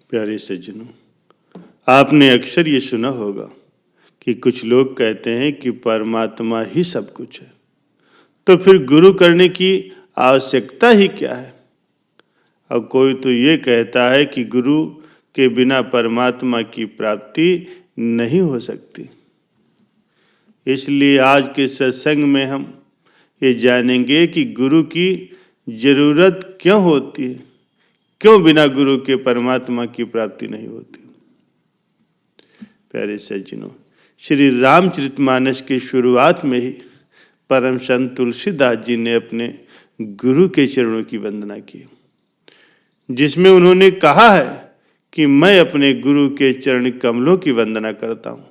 प्यारे सज्जनों, आपने अक्सर ये सुना होगा कि कुछ लोग कहते हैं कि परमात्मा ही सब कुछ है, तो फिर गुरु करने की आवश्यकता ही क्या है। अब कोई तो ये कहता है कि गुरु के बिना परमात्मा की प्राप्ति नहीं हो सकती। इसलिए आज के सत्संग में हम ये जानेंगे कि गुरु की जरूरत क्यों होती है, क्यों बिना गुरु के परमात्मा की प्राप्ति नहीं होती। प्यारे सज्जनों, श्री रामचरितमानस की शुरुआत में ही परम संत तुलसीदास जी ने अपने गुरु के चरणों की वंदना की, जिसमें उन्होंने कहा है कि मैं अपने गुरु के चरण कमलों की वंदना करता हूँ,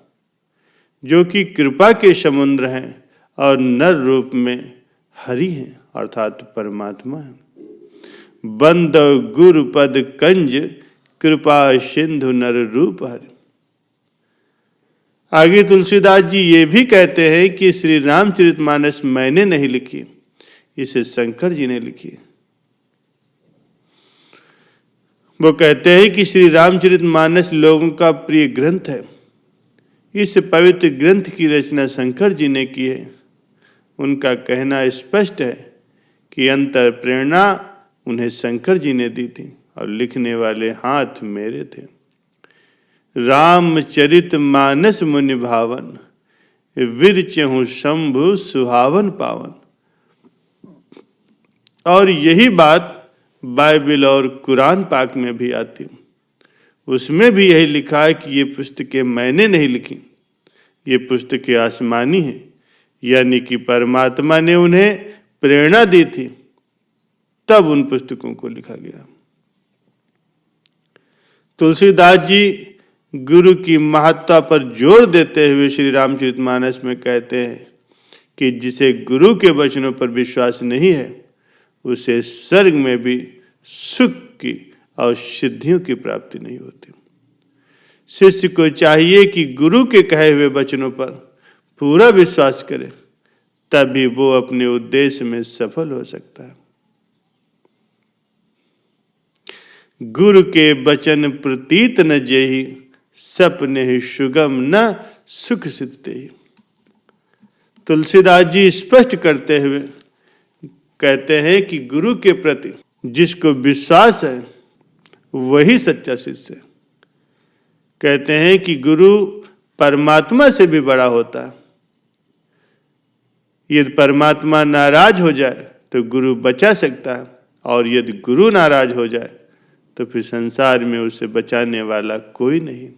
जो कि कृपा के समुद्र हैं और नर रूप में हरि हैं, अर्थात परमात्मा है। बंद गुरु पद कंज कृपा सिंधु नर रूप हरि। आगे तुलसीदास जी ये भी कहते हैं कि श्री रामचरितमानस मैंने नहीं लिखी, इसे शंकर जी ने लिखी। वो कहते हैं कि श्री रामचरितमानस लोगों का प्रिय ग्रंथ है। इस पवित्र ग्रंथ की रचना शंकर जी ने की है। उनका कहना स्पष्ट है कि अंतर प्रेरणा उन्हें शंकर जी ने दी थी और लिखने वाले हाथ मेरे थे। रामचरित मानस मुनि भावन, विरचहु शंभु सुहावन पावन। और यही बात बाइबल और कुरान पाक में भी आती। उसमें भी यही लिखा है कि ये पुस्तकें मैंने नहीं लिखी, ये पुस्तकें आसमानी हैं, यानी कि परमात्मा ने उन्हें प्रेरणा दी थी, तब उन पुस्तकों को लिखा गया। तुलसीदास जी गुरु की महत्ता पर जोर देते हुए श्री रामचरितमानस में कहते हैं कि जिसे गुरु के वचनों पर विश्वास नहीं है, उसे स्वर्ग में भी सुख की और सिद्धियों की प्राप्ति नहीं होती। शिष्य को चाहिए कि गुरु के कहे हुए वचनों पर पूरा विश्वास करे, तभी वो अपने उद्देश्य में सफल हो सकता है। गुरु के वचन प्रतीत न जेहि, सपने ही सुगम न सुख सिद्धते ही। तुलसीदास जी स्पष्ट करते हुए कहते हैं कि गुरु के प्रति जिसको विश्वास है वही सच्चा शिष्य है। कहते हैं कि गुरु परमात्मा से भी बड़ा होता है। यदि परमात्मा नाराज हो जाए तो गुरु बचा सकता है, और यदि गुरु नाराज हो जाए तो फिर संसार में उसे बचाने वाला कोई नहीं।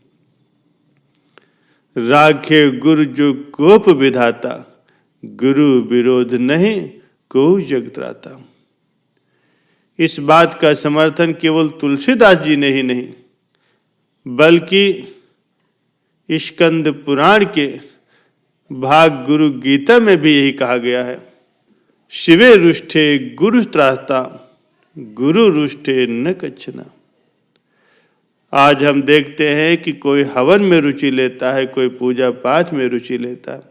राखे गुरु जो कोप विधाता, गुरु विरोध नहीं को जग त्राता। इस बात का समर्थन केवल तुलसीदास जी ने ही नहीं, बल्कि स्कंद पुराण के भाग गुरु गीता में भी यही कहा गया है। शिवे रुष्ठे गुरु त्राता, गुरु रुष्ठे न कच्छना। आज हम देखते हैं कि कोई हवन में रुचि लेता है, कोई पूजा पाठ में रुचि लेता है,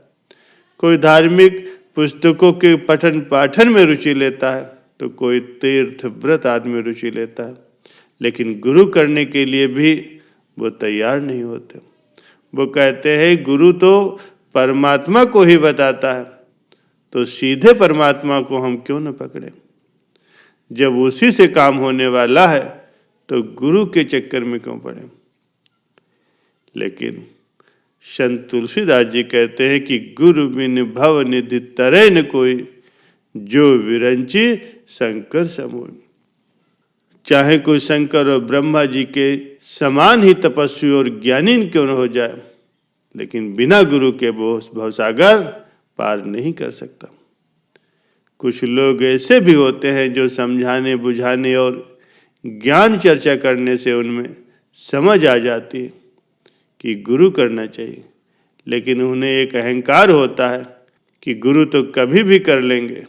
कोई धार्मिक पुस्तकों के पठन पाठन में रुचि लेता है, तो कोई तीर्थ व्रत आदि में रुचि लेता है, लेकिन गुरु करने के लिए भी वो तैयार नहीं होते। वो कहते हैं गुरु तो परमात्मा को ही बताता है, तो सीधे परमात्मा को हम क्यों न पकड़ें। जब उसी से काम होने वाला है तो गुरु के चक्कर में क्यों पड़े। लेकिन संत तुलसीदास जी कहते हैं कि गुरु बिन भव निधि तरै न कोई, जो विरंची शंकर समूह। चाहे कोई शंकर और ब्रह्मा जी के समान ही तपस्वी और ज्ञानी क्यों न हो जाए, लेकिन बिना गुरु के भवसागर पार नहीं कर सकता। कुछ लोग ऐसे भी होते हैं जो समझाने बुझाने और ज्ञान चर्चा करने से उनमें समझ आ जाती है कि गुरु करना चाहिए, लेकिन उन्हें एक अहंकार होता है कि गुरु तो कभी भी कर लेंगे,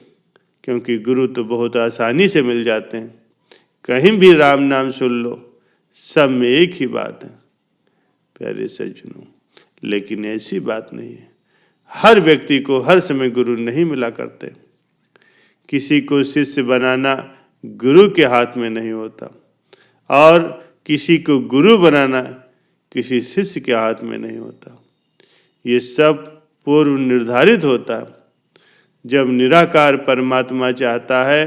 क्योंकि गुरु तो बहुत आसानी से मिल जाते हैं। कहीं भी राम नाम सुन लो, सब में एक ही बात है। प्यारे सज्जनों, लेकिन ऐसी बात नहीं है। हर व्यक्ति को हर समय गुरु नहीं मिला करते। किसी को शिष्य बनाना गुरु के हाथ में नहीं होता, और किसी को गुरु बनाना किसी शिष्य के हाथ में नहीं होता। ये सब पूर्व निर्धारित होता है। जब निराकार परमात्मा चाहता है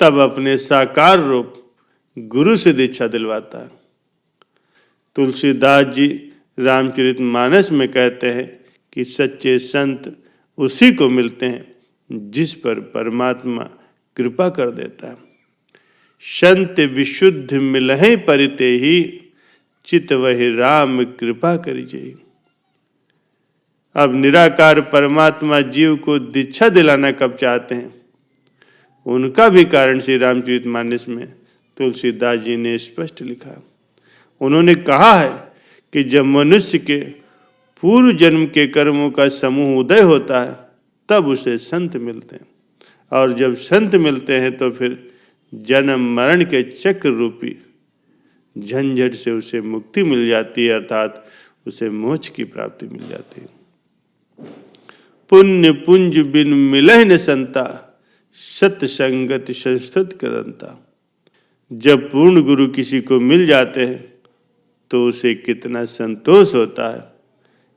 तब अपने साकार रूप गुरु से दीक्षा दिलवाता है। तुलसीदास जी रामचरितमानस में कहते हैं कि सच्चे संत उसी को मिलते हैं जिस पर परमात्मा कृपा कर देता है। संत विशुद्ध मिलहि परिते ही, चित वही राम कृपा करिजे। अब निराकार परमात्मा जीव को दीक्षा दिलाना कब चाहते हैं, उनका भी कारण श्री रामचरितमानस में तुलसीदास जी ने स्पष्ट लिखा। उन्होंने कहा है कि जब मनुष्य के पूर्व जन्म के कर्मों का समूह उदय होता है तब उसे संत मिलते हैं, और जब संत मिलते हैं तो फिर जन्म मरण के चक्र रूपी झंझट से उसे मुक्ति मिल जाती है, अर्थात उसे मोक्ष की प्राप्ति मिल जाती है। पुण्य पुंज बिन मिलहि न संता, सत संगत संस्तुत करंता। जब पूर्ण गुरु किसी को मिल जाते हैं तो उसे कितना संतोष होता है,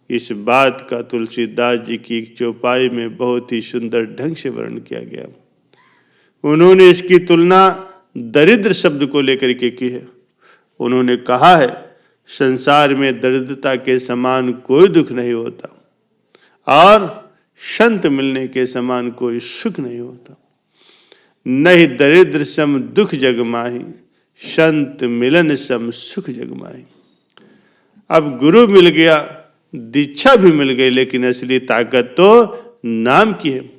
इस बात का तुलसीदास जी की एक चौपाई में बहुत ही सुंदर ढंग से वर्णन किया गया। उन्होंने इसकी तुलना दरिद्र शब्द को लेकर के की है। उन्होंने कहा है, संसार में दरिद्रता के समान कोई दुख नहीं होता और संत मिलने के समान कोई सुख नहीं होता। नहीं दरिद्र सम दुख जग माही, संत मिलन सम सुख जग माही। अब गुरु मिल गया, दीक्षा भी मिल गई, लेकिन असली ताकत तो नाम की है।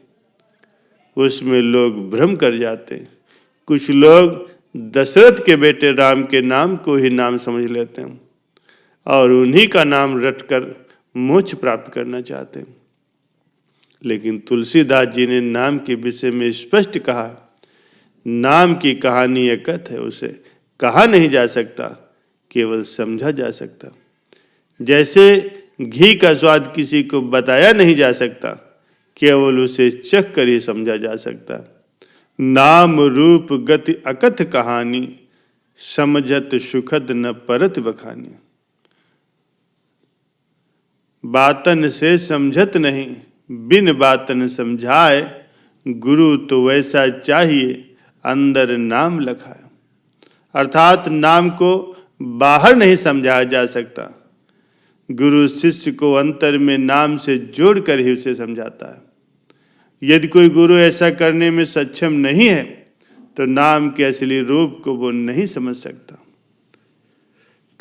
उसमें लोग भ्रम कर जाते हैं। कुछ लोग दशरथ के बेटे राम के नाम को ही नाम समझ लेते हैं और उन्हीं का नाम रटकर मोक्ष प्राप्त करना चाहते हैं। लेकिन तुलसीदास जी ने नाम के विषय में स्पष्ट कहा, नाम की कहानी एकत है, उसे कहा नहीं जा सकता, केवल समझा जा सकता। जैसे घी का स्वाद किसी को बताया नहीं जा सकता, केवल उसे चख कर ही समझा जा सकता। नाम रूप गति अकथ कहानी, समझत सुखद न परत बखानी। बातन से समझत नहीं, बिन बातन समझाए, गुरु तो वैसा चाहिए अंदर नाम लखाए। अर्थात नाम को बाहर नहीं समझाया जा सकता, गुरु शिष्य को अंतर में नाम से जोड़कर ही उसे समझाता है। यदि कोई गुरु ऐसा करने में सक्षम नहीं है तो नाम के असली रूप को वो नहीं समझ सकता।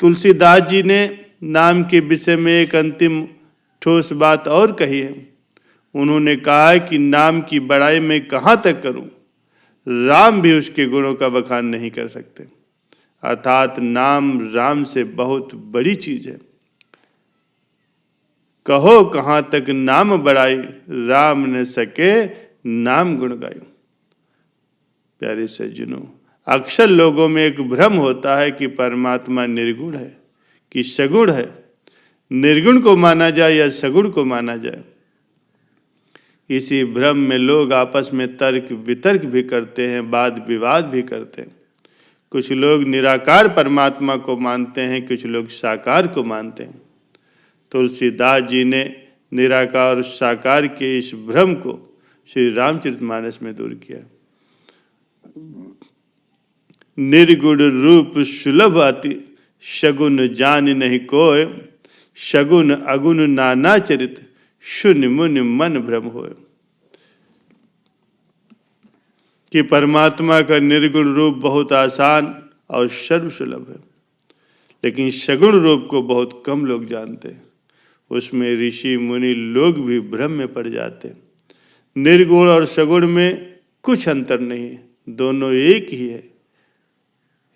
तुलसीदास जी ने नाम के विषय में एक अंतिम ठोस बात और कही है। उन्होंने कहा है कि नाम की बड़ाई मैं कहाँ तक करूं, राम भी उसके गुणों का बखान नहीं कर सकते। अर्थात नाम राम से बहुत बड़ी चीज है। कहो कहाँ तक नाम बढ़ाई, राम न सके नाम गुण गायो। प्यारे सज्जनों, अक्सर लोगों में एक भ्रम होता है कि परमात्मा निर्गुण है कि सगुण है। निर्गुण को माना जाए या सगुण को माना जाए, इसी भ्रम में लोग आपस में तर्क वितर्क भी करते हैं, वाद विवाद भी करते हैं। कुछ लोग निराकार परमात्मा को मानते हैं, कुछ लोग साकार को मानते हैं। तुलसीदास जी ने निराकार और साकार के इस भ्रम को श्री रामचरितमानस में दूर किया। निर्गुण रूप सुलभ अति, शगुन जान नहीं कोय, शगुन अगुन नाना चरित, शून्य मुनि मन भ्रम होय। कि परमात्मा का निर्गुण रूप बहुत आसान और सर्वसुलभ है, लेकिन सगुण रूप को बहुत कम लोग जानते हैं। उसमें ऋषि मुनि लोग भी भ्रम में पड़ जाते हैं। निर्गुण और सगुण में कुछ अंतर नहीं है, दोनों एक ही है।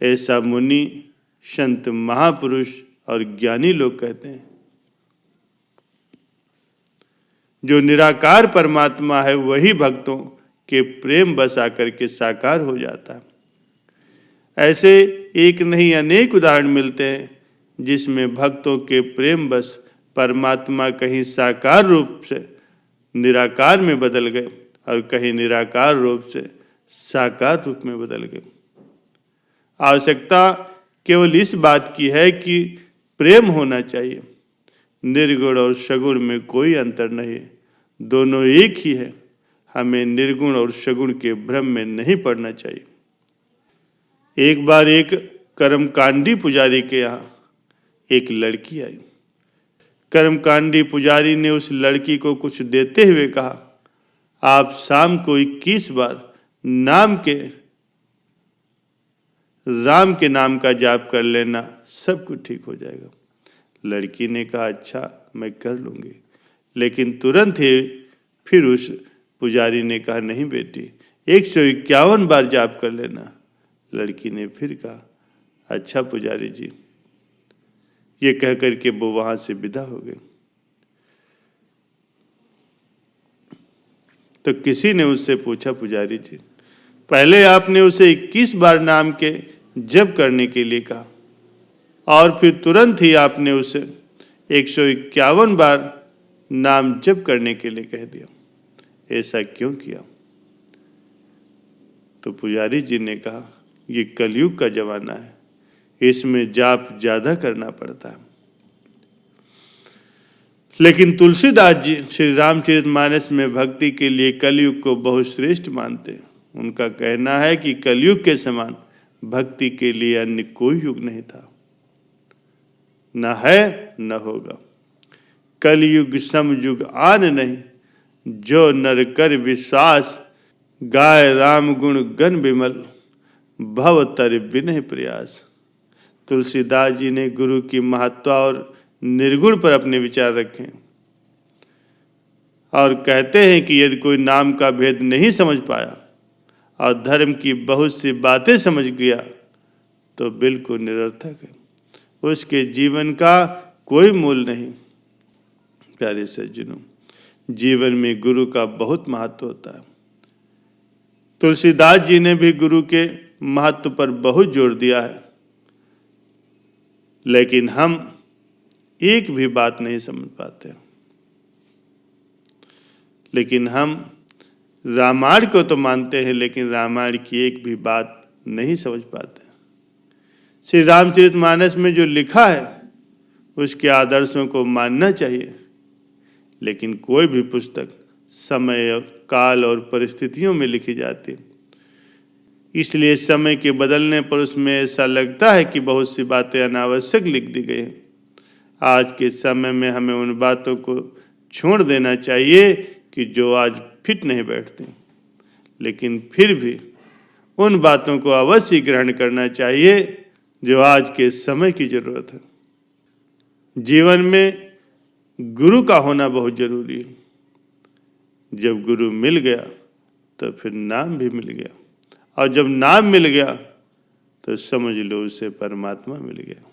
ऐसा मुनि, संत, महापुरुष और ज्ञानी लोग कहते हैं। जो निराकार परमात्मा है वही भक्तों के प्रेम बस आकर के साकार हो जाता है। ऐसे एक नहीं अनेक उदाहरण मिलते हैं जिसमें भक्तों के प्रेम बस परमात्मा कहीं साकार रूप से निराकार में बदल गए और कहीं निराकार रूप से साकार रूप में बदल गए। आवश्यकता केवल इस बात की है कि प्रेम होना चाहिए। निर्गुण और सगुण में कोई अंतर नहीं, दोनों एक ही है। हमें निर्गुण और सगुण के भ्रम में नहीं पड़ना चाहिए। एक बार एक कर्मकांडी पुजारी के यहाँ एक लड़की आई। कर्मकांडी पुजारी ने उस लड़की को कुछ देते हुए कहा, आप शाम को 21 बार राम के नाम का जाप कर लेना, सब कुछ ठीक हो जाएगा। लड़की ने कहा, अच्छा मैं कर लूंगी। लेकिन तुरंत ही फिर उस पुजारी ने कहा, नहीं बेटी 151 बार जाप कर लेना। लड़की ने फिर कहा, अच्छा पुजारी जी। ये कह करके वो वहां से विदा हो गए। तो किसी ने उससे पूछा, पुजारी जी पहले आपने उसे 21 बार नाम के जप करने के लिए कहा और फिर तुरंत ही आपने उसे 151 बार नाम जप करने के लिए कह दिया, ऐसा क्यों किया? तो पुजारी जी ने कहा, ये कलयुग का जमाना है, इसमें जाप ज्यादा करना पड़ता है। लेकिन तुलसीदास जी श्री रामचरितमानस में भक्ति के लिए कलयुग को बहुत श्रेष्ठ मानते हैं। उनका कहना है कि कलयुग के समान भक्ति के लिए अन्य कोई युग नहीं था, न है न होगा। कलयुग समयुग आन नहीं, जो नर कर विश्वास, गाय राम गुण गण विमल, भव तर विनय प्रयास। तुलसीदास जी ने गुरु की महत्ता और निर्गुण पर अपने विचार रखे और कहते हैं कि यदि कोई नाम का भेद नहीं समझ पाया और धर्म की बहुत सी बातें समझ गया तो बिल्कुल निरर्थक है, उसके जीवन का कोई मूल नहीं। प्यारे सज्जनों, जीवन में गुरु का बहुत महत्व होता है। तुलसीदास जी ने भी गुरु के महत्व पर बहुत जोर दिया है, लेकिन हम एक भी बात नहीं समझ पाते। लेकिन हम रामायण को तो मानते हैं, लेकिन रामायण की एक भी बात नहीं समझ पाते। श्री रामचरितमानस में जो लिखा है उसके आदर्शों को मानना चाहिए, लेकिन कोई भी पुस्तक समय, काल और परिस्थितियों में लिखी जाती, इसलिए समय के बदलने पर उसमें ऐसा लगता है कि बहुत सी बातें अनावश्यक लिख दी गई हैं। आज के समय में हमें उन बातों को छोड़ देना चाहिए कि जो आज फिट नहीं बैठती, लेकिन फिर भी उन बातों को अवश्य ग्रहण करना चाहिए जो आज के समय की जरूरत है। जीवन में गुरु का होना बहुत जरूरी है। जब गुरु मिल गया तो फिर नाम भी मिल गया, और जब नाम मिल गया तो समझ लो उसे परमात्मा मिल गया।